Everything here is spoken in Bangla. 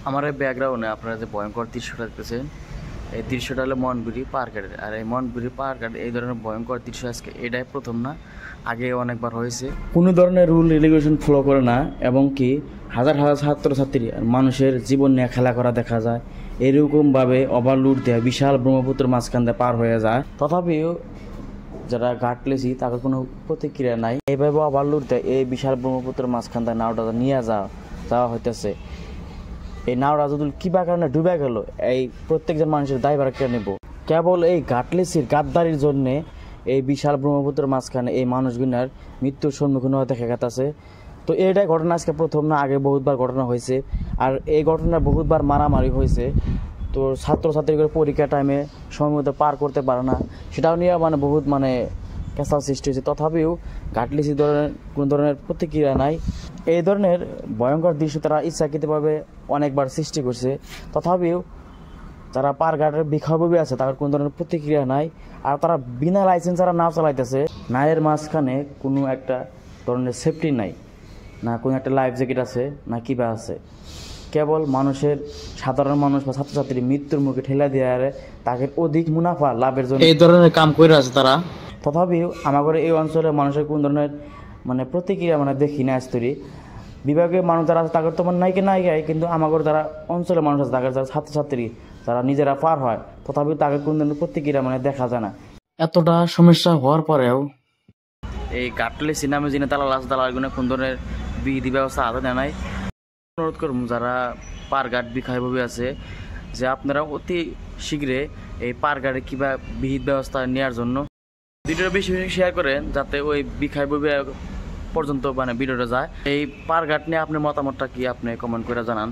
আমার এই ব্যাকগ্রাউন্ডে আপনারা যে ভয়ঙ্কর দৃশ্যটা দেখতেছেন, এই দৃশ্যটা হলো মনগুড়ি পার্কের। আর এই মনগুড়ি পার্কের এই ধরনের ভয়ঙ্কর দৃশ্য আজকে এটাই প্রথম না, আগে অনেকবার হয়েছে। কোনো ধরনের রুল রেগুলেশন ফলো করে না, এবং কি হাজার হাজার ছাত্রছাত্রী আর মানুষের জীবন নিয়ে খেলা করা দেখা যায়। এরকমভাবে ওভারলোড দেয়, বিশাল ব্রহ্মপুত্র মাঝখান দিয়ে পার হয়ে যায়। তথাপিও যারা ঘাটলেছি তাদের কোনো প্রতিক্রিয়া নাই। এইভাবে ওভারলোড দেয়, এই বিশাল ব্রহ্মপুত্র মাঝখান দিয়ে নাওটা নিয়ে যাওয়া হইতেছে। এই নাওটা যদি কিবা কারণে ডুবে গেল, এই প্রত্যেকজন মানুষের দায়ভার কে নেব? কেবল এই ঘাটলেছির গাদ্দারির জন্যে এই বিশাল ব্রহ্মপুত্র মাঝখানে এই মানুষগুলার মৃত্যুর সম্মুখীন হওয়া দেখা গেছে। তো এইটাই ঘটনা আজকে প্রথম না, আগে বহুতবার ঘটনা হয়েছে। আর এই ঘটনা বহুতবার মারামারি হয়েছে। তো ছাত্রছাত্রীদের পরীক্ষা টাইমে সময় মতো পার করতে পারে না, সেটাও নিয়ে বহুত কেঁচাল সৃষ্টি হয়েছে। তথাপিও ঘাটলিচি কোনো ধরনের প্রতিক্রিয়া নাই। এই ধরনের ভয়ঙ্কর দৃশ্য তারা ইচ্ছাকৃতভাবে অনেকবার সৃষ্টি করছে, তথাপিও যারা পারঘাটের বিক্ষোভী আছে তাদের কোনো ধরনের প্রতিক্রিয়া নাই। আর তারা বিনা লাইসেন্স যারা নাও চালাইতেছে, নায়ের মাঝখানে কোনো একটা ধরনের সেফটি নাই, না কোনো একটা লাইফ জ্যাকেট আছে, না কিবা আছে। কেবল মানুষের, সাধারণ মানুষ বা ছাত্রছাত্রী মৃত্যুর মুখে ঠেলা দিয়ে তাকে অধিক মুনাফা লাভের জন্য এই ধরনের কাম করে আছে তারা। তথাপিও আমাদের এই অঞ্চলের মানুষের কোন ধরনের প্রতিক্রিয়া দেখি না। স্তরী বিভাগের মানুষ যারা আছে তাদের তো নাই গায়, কিন্তু আমাদের যারা অঞ্চলের মানুষ আছে, তাদের যারা ছাত্রছাত্রী যারা নিজেরা পার হয়, তথাপিও তাদের কোন ধরনের প্রতিক্রিয়া দেখা যায় না। এতটা সমস্যা হওয়ার পরেও এই ঘাটলিচি নামে যিনি দালালগুলো কোন ধরনের বিধি ব্যবস্থা হাতে নেয় নাই। অনুরোধ করুন যারা পারঘাট বিক্ষোভী আছে যে আপনারা অতি শীঘ্রে এই পারঘাটে কিবা বিহিত ব্যবস্থা নেওয়ার জন্য ভিডিওটা বেশি বেশি শেয়ার করেন, যাতে ওই বিক্ষোভী পর্যন্ত ভিডিওটা যায়। এই পারঘাট নিয়ে আপনার মতামতটা কি আপনি কমেন্ট করে জানান।